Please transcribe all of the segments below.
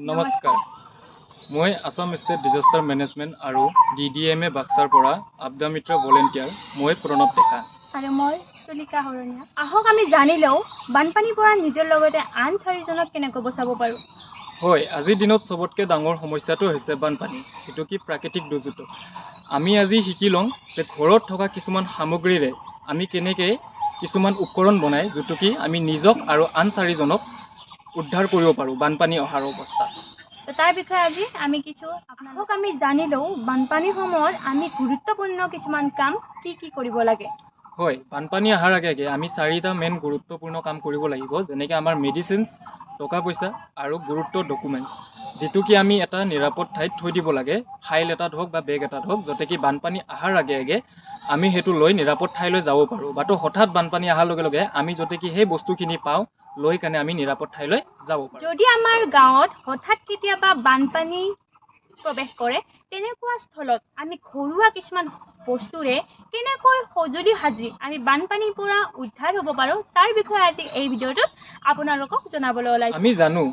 নমস্কাৰ মই Assam state disaster management আৰু DDMA বাক্সাৰ পৰা আবদা মিত্ৰ ভলেণ্টিয়াৰ মই প্ৰণৱ ডেকা আৰু মই তুলিকা হৰণীয়া। আহক আমি জানি লওঁ বানপানীৰ পৰা নিজৰ লগতে আন 4জনক কেনেকৈ বচাব পাৰোঁ। হয়, আজিৰ দিনত চবতকৈ ডাঙৰ সমস্যাটো হৈছে বানপানী, যিটো কি প্ৰাকৃতিক দুৰ্যোগ। আমি আজি শিকি লওঁ যে ঘৰত থকা কিছুমান সামগ্ৰীৰে আমি কেনেকৈ কিছুমান উপকৰণ বনাই যিটো কি আমি নিজক আৰু আন 4জনক উদ্ধাৰ কৰিব পাৰোঁ বানপানী অহাৰ অৱস্থাত। তাৰ বিষয়ে আজি আমি আহক আমি জানি লওঁ বানপানীৰ সময়ত আমি গুৰুত্বপূৰ্ণ কিছুমান কাম কি কৰিব লাগে। হয়, বানপানী অহাৰ আগে আমি 4টা মেইন গুৰুত্বপূৰ্ণ কাম কৰিব লাগিব, যেনেকৈ আমাৰ মেডিচিনছ, টকা পইচা আৰু গুৰুত্ব ডকুমেণ্টছ, যিটো কি আমি এটা নিৰাপদ ঠাইত থৈ দিব লাগে, ফাইল এটাত হওক বা বেগ এটাত হওক, যাতে কি বানপানী অহাৰ আগে আমি সেইটো লৈ নিৰাপদ ঠাইলৈ যাব পাৰোঁ। বাটো হঠাৎ বানপানী অহাৰ লগে লগে আমি যাতে কি সেই বস্তুখিনি পাওঁ, লৈ কেনে আমি নিৰাপদ ঠাইলৈ যাব পাৰোঁ। যদি আমাৰ গাঁৱত হঠাৎ কেতিয়াবা বানপানী প্ৰৱেশ কৰে, তেনেকুৱা স্থলত আমি ঘৰুৱা কিছুমান বস্তুৰে কেনেকৈ সঁজুলি সাজি আমি বানপানীৰ পৰা উদ্ধাৰ হ'ব পাৰোঁ, তাৰ বিষয়ে আজি এই ভিডিঅ'টোত আপোনালোকক জনাবলৈ ওলাইছোঁ। আমি জানো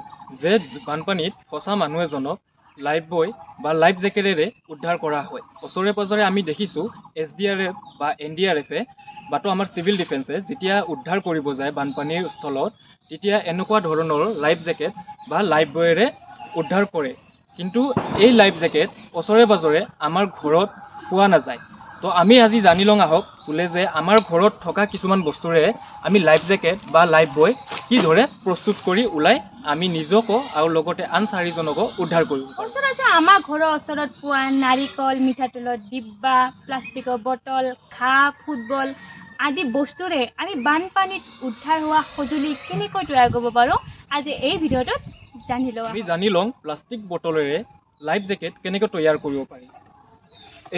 যে বানপানীত ফচা মানুহ এজনক লাইফ বয় বা লাইফ জেকেটেৰে উদ্ধাৰ কৰা হয়। ওচৰে পাজৰে আমি দেখিছোঁ SDRF বা NDRFে বাটো আমাৰ চিভিল ডিফেন্সে যেতিয়া উদ্ধাৰ কৰিব যায় বানপানীৰ স্থলত, তেতিয়া এনেকুৱা ধৰণৰ লাইফ জেকেট বা লাইফ বয়েৰে উদ্ধাৰ কৰে। কিন্তু এই লাইফ জেকেট ওচৰে পাজৰে আমাৰ ঘৰত পোৱা নাযায়। তো আমি আজি জানি লওঁ আহক বোলে যে আমাৰ ঘৰত থকা কিছুমান বস্তুৰে আমি লাইফ জেকেট বা লাইফ বয় কিদৰে প্ৰস্তুত কৰি ওলাই আমি নিজকো আৰু লগতে আন 4জনকো উদ্ধাৰ কৰিব পাৰোঁ। ওচৰতে আমাৰ ঘৰৰ ওচৰত পোৱা নাৰিকল, মিঠাতেলৰ ডিব্বা, প্লাষ্টিকৰ বটল, ঘাঁহ, ফুটবল আদি বস্তুৰে আমি বানপানীত উদ্ধাৰ হোৱা সঁজুলি কেনেকৈ তৈয়াৰ কৰিব পাৰোঁ, আজি এই ভিডিঅ'টোত জানি লওঁ। আমি জানি লওঁ প্লাষ্টিক বটলেৰে লাইফ জেকেট কেনেকৈ তৈয়াৰ কৰিব পাৰি।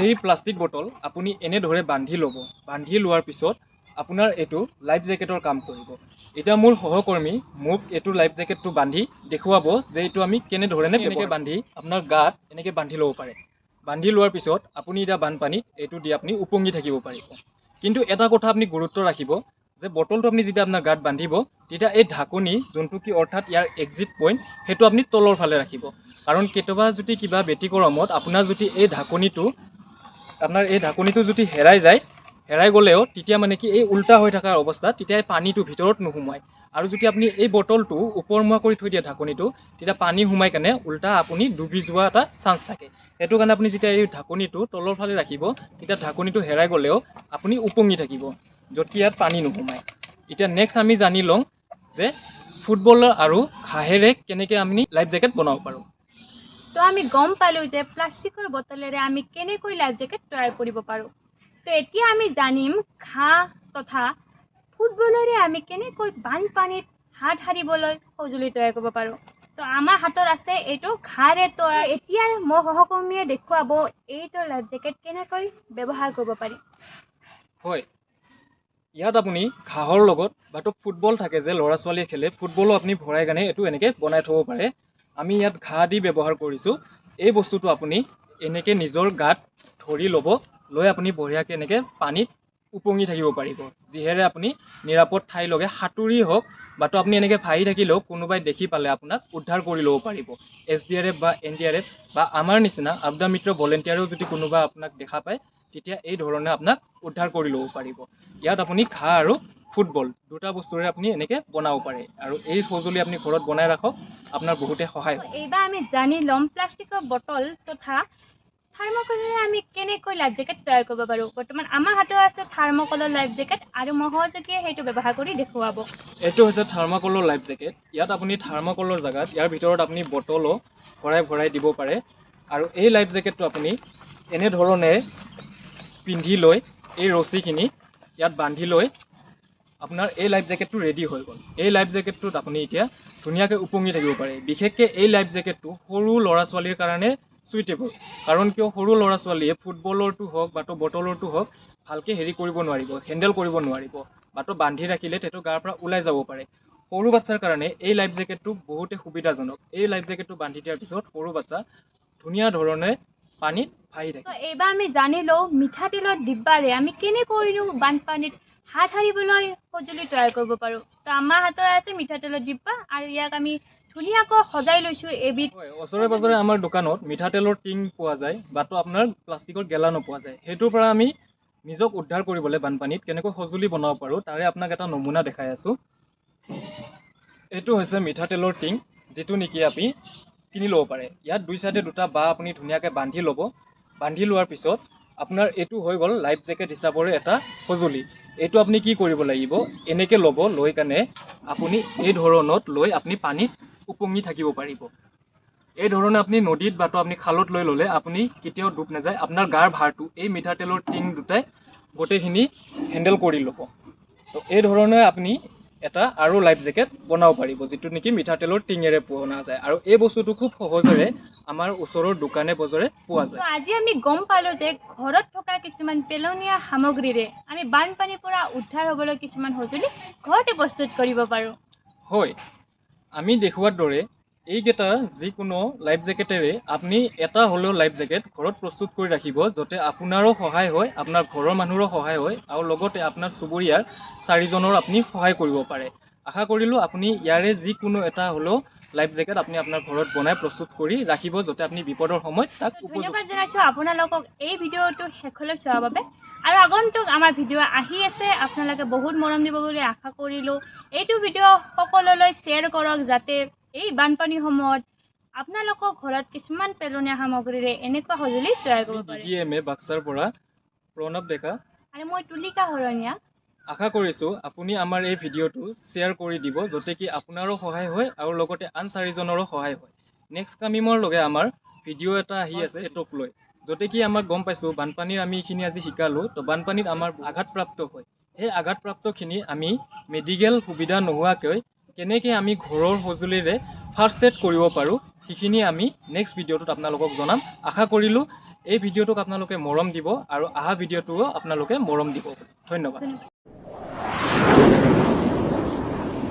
এই প্লাষ্টিক বটল আপুনি এনেদৰে বান্ধি ল'ব। বান্ধি লোৱাৰ পিছত আপোনাৰ এইটো লাইফ জেকেটৰ কাম কৰিব। এতিয়া মোৰ সহকৰ্মী মোক এইটো লাইফ জেকেটটো বান্ধি দেখুৱাব যে এইটো আমি কেনেধৰণে এনেকৈ বান্ধি আপোনাৰ গাত এনেকৈ বান্ধি ল'ব পাৰে। বান্ধি লোৱাৰ পিছত আপুনি এতিয়া বানপানীত এইটো দি আপুনি উপঙি থাকিব পাৰিব। কিন্তু এটা কথা আপুনি গুৰুত্ব ৰাখিব যে বটলটো আপুনি যেতিয়া আপোনাৰ গাত বান্ধিব, তেতিয়া এই ঢাকনি যোনটো কি অৰ্থাৎ ইয়াৰ এক্সিট পইণ্ট, সেইটো আপুনি তলৰ ফালে ৰাখিব। কাৰণ কেতিয়াবা যদি কিবা ব্যতিক্ৰমত আপোনাৰ যদি এই ঢাকনিটো যদি হেৰাই গ'লেও তেতিয়া মানে কি এই উল্টা হৈ থকাৰ অৱস্থাত তেতিয়া এই পানীটো ভিতৰত নোসোমায়। আৰু যদি আপুনি এই বটলটো ওপৰমুৱা কৰি থৈ দিয়ে ঢাকনিটো, তেতিয়া পানী সোমাই কেনে উল্টা আপুনি ডুবি যোৱা এটা চান্স থাকে। সেইটো কাৰণে আপুনি যেতিয়া এই ঢাকনিটো তলৰ ফালে ৰাখিব, তেতিয়া ঢাকনিটো হেৰাই গ'লেও আপুনি উপঙি থাকিব, য'ত কি ইয়াত পানী নোসোমায়। এতিয়া নেক্সট আমি জানি লওঁ যে ফুটবল আৰু ঘাঁহেৰে কেনেকৈ আমি লাইফ জেকেট বনাব পাৰোঁ। তো আমি গম পালোঁ যে প্লাষ্টিকৰ বটলেৰে আমি কেনেকৈ লাইফ জেকেট তৈয়াৰ কৰিব পাৰোঁ। তো এতিয়া আমি জানিম ঘাঁহ তথা ফুটবলেৰে আমি কেনেকৈ বানপানীত হাত সাৰিবলৈ সঁজুলি তৈয়াৰ কৰিব পাৰোঁ। তো আমাৰ হাতত আছে এইটো ঘাঁহৰে তৈয়াৰ। এতিয়া মোৰ সহকৰ্মীয়ে দেখুৱাব এইটো লাইফ জেকেট কেনেকৈ ব্যৱহাৰ কৰিব পাৰি। হয়, ইয়াত আপুনি ঘাঁহৰ লগত বাটো ফুটবল থাকে যে ল'ৰা ছোৱালীয়ে খেলে, ফুটবলো আপুনি ভৰাই কেনে এইটো এনেকৈ বনাই থ'ব পাৰে। আমি ইয়াত ঘাঁহ দি ব্যৱহাৰ কৰিছোঁ। এই বস্তুটো আপুনি এনেকৈ নিজৰ গাত ধৰি ল'ব, লৈ আপুনি বঢ়িয়াকৈ এনেকৈ পানীত উপঙি থাকিব পাৰিব, যিহেৰে আপুনি নিৰাপদ ঠাইলৈকে সাঁতুৰি হওক বাটো আপুনি এনেকৈ ভাহি থাকিলেও কোনোবাই দেখি পালে আপোনাক উদ্ধাৰ কৰি ল'ব পাৰিব। SDRF বা NDRF বা আমাৰ নিচিনা আবদা মিত্ৰ ভলেণ্টিয়াৰেও যদি কোনোবা আপোনাক দেখা পায়, তেতিয়া এই ধৰণে আপোনাক উদ্ধাৰ কৰি ল'ব পাৰিব। ইয়াত আপুনি ঘাঁহ আৰু ফুটবল দুটা বস্তুৰে আপুনি এনেকৈ বনাব পাৰে, আৰু এই সঁজুলি আপুনি ঘৰত বনাই ৰাখক, আপোনাৰ বহুতে সহায় হ'ব। এইবাৰ আমি জানি ল'ম প্লাষ্টিকৰ বটল তথা থাৰ্মকলেৰে আমি কেনেকৈ লাইফ জেকেট তৈয়াৰ কৰিব পাৰোঁ। বৰ্তমান আমাৰ হাতত আছে থাৰ্মকলৰ লাইফ জেকেট, আৰু মহোদয়ে সেইটো ব্যৱহাৰ কৰি দেখুৱাব। এইটো হৈছে থাৰ্মকলৰ লাইফ জেকেট। ইয়াত আপুনি থাৰ্মকলৰ জেগাত ইয়াৰ ভিতৰত আপুনি বটলো ভৰাই দিব পাৰে। আৰু এই লাইফ জেকেটটো আপুনি এনেধৰণে পিন্ধি লৈ এই ৰছীখিনি ইয়াত বান্ধি লৈ আপোনাৰ এই লাইফ জেকেটটো ৰেডি হৈ গ'ল। এই লাইফ জেকেটটোত আপুনি এতিয়া ধুনীয়াকৈ উপঙি থাকিব পাৰে। বিশেষকৈ এই লাইফ জেকেটটো সৰু ল'ৰা ছোৱালীৰ কাৰণে চুইটেবল। কাৰণ কিয়, সৰু ল'ৰা ছোৱালীয়ে ফুটবলৰটো হওক বাটো বটলৰটো হওক ভালকৈ কৰিব নোৱাৰিব, হেণ্ডেল কৰিব নোৱাৰিব, বাটো বান্ধি ৰাখিলে সেইটো গাৰ পৰা ওলাই যাব পাৰে। সৰু বাচ্ছাৰ কাৰণে এই লাইফ জেকেটটো বহুতে সুবিধাজনক। এই লাইফ জেকেটটো বান্ধি দিয়াৰ পিছত সৰু বাচ্চা ধুনীয়া ধৰণে পানীত ভাহি থাকে। তো এইবাৰ আমি জানি লওঁ মিঠাতেলৰ ডিব্বাৰে আমি কেনেকৈনো বানপানীত হাত সাৰিবলৈ সঁজুলি তৈয়াৰ কৰিব পাৰোঁ। তো আমাৰ হাতত আছে মিঠাতেলৰ ডিব্বা, আৰু ইয়াক আমি ধুনীয়াকৈ সজাই লৈছোঁ এবিধ। হয়, ওচৰে পাজৰে আমাৰ দোকানত মিঠাতেলৰ টিং পোৱা যায় বাটো আপোনাৰ প্লাষ্টিকৰ গেলা নোপোৱা যায়। সেইটোৰ পৰা আমি নিজক উদ্ধাৰ কৰিবলৈ বানপানীত কেনেকৈ সঁজুলি বনাব পাৰোঁ তাৰে আপোনাক এটা নমুনা দেখাই আছোঁ। এইটো হৈছে মিঠাতেলৰ টিং, যিটো নেকি আপুনি কিনি ল'ব পাৰে। ইয়াত দুই চাইডে দুটা বাঁহ আপুনি ধুনীয়াকৈ বান্ধি ল'ব। বান্ধি লোৱাৰ পিছত আপোনাৰ এইটো হৈ গ'ল লাইফ জেকেট হিচাপৰে এটা সঁজুলি। এইটো আপুনি কি কৰিব লাগিব, এনেকৈ ল'ব, লৈ কেনে আপুনি এই ধৰণত লৈ আপুনি পানীত উপঙি থাকিব পাৰিব। এই ধৰণে আপুনি নদীত বা আপুনি খালত লৈ ল'লে আপুনি কেতিয়াও ডুব নাযায়। আপোনাৰ গাৰ ভাৰটো এই মিঠাতেলৰ টিং দুটাই গোটেইখিনি হেণ্ডেল কৰি ল'ব। তো এই ধৰণে আপুনি এটা আৰু লাইফ জেকেট বনাব পাৰিব, যিটো নেকি মিঠাতেলৰ টিঙেৰে বনোৱা যায়। আৰু এই বস্তুটো খুব সহজেৰে আমাৰ ওচৰৰ দোকানে বজাৰে পোৱা তো যায়। আজি আমি গম পালোঁ যে ঘৰত থকা কিছুমান পেলনীয়া সামগ্ৰীৰে আমি বানপানীৰ পৰা উদ্ধাৰ হ'বলৈ কিছুমান সঁজুলি ঘৰতে প্ৰস্তুত কৰিব পাৰোঁ। হয়, আমি দেখুওৱাৰ দৰে এইকেইটা যিকোনো লাইফ জেকেটেৰে আপুনি এটা হ'লেও লাইফ জেকেট ঘৰত প্ৰস্তুত কৰি ৰাখিব, যাতে আপোনাৰো সহায় হয়, আপোনাৰ ঘৰৰ মানুহৰো সহায় হয়, আৰু লগতে আপোনাৰ চুবুৰীয়াৰ 4জনৰ আপুনি সহায় কৰিব পাৰে। আশা কৰিলোঁ আপুনি ইয়াৰে যিকোনো এটা হ'লেও লাইফ জেকেট আপুনি আপোনাৰ ঘৰত বনাই প্ৰস্তুত কৰি ৰাখিব, যাতে আপুনি বিপদৰ সময়ত তাক ধন্যবাদ জনাইছোঁ আপোনালোকক এই ভিডিঅ'টো শেষলৈ চোৱাৰ বাবে। আৰু আগন্তুক আমাৰ ভিডিঅ' আহি আছে, আপোনালোকে বহুত মৰম দিব বুলি আশা কৰিলোঁ। এইটো ভিডিঅ' সকলোলৈ শ্বেয়াৰ কৰক, যাতে এই বানপানীৰ সময়ত আপোনালোকৰ ঘৰত কিছুমান পেলনীয়া সামগ্ৰীৰে এনেকুৱা সঁজুলি তৈয়াৰ কৰিব পাৰে। DDMA বাক্সাৰ পৰা প্ৰণৱ ডেকা। আৰু মই তুলিকা শৰণীয়া। আশা কৰিছোঁ আপুনি আমাৰ এই ভিডিঅ'টো শ্বেয়াৰ কৰি দিব, যাতে কি আপোনাৰো সহায় হয় আৰু লগতে আন 4জনৰো সহায় হয়। নেক্সট কামিমৰ লগে আমাৰ ভিডিঅ' এটা আহি আছে এইটোক লৈ, যাতে কি আমাৰ গম পাইছোঁ বানপানীৰ আমি এইখিনি আজি শিকালোঁ। তো বানপানীত আমাৰ আঘাতপ্ৰাপ্ত হয়, সেই আঘাতপ্ৰাপ্তখিনি আমি মেডিকেল সুবিধা নোহোৱাকৈ কেনেকৈ আমি ঘৰৰ সঁজুলিৰে ফাৰ্ষ্ট এড কৰিব পাৰোঁ, সেইখিনি আমি নেক্সট ভিডিঅ'টোত আপোনালোকক জনাম। আশা কৰিলোঁ এই ভিডিঅ'টোক আপোনালোকে মৰম দিব আৰু অহা ভিডিঅ'টোও আপোনালোকে মৰম দিব। ধন্যবাদ।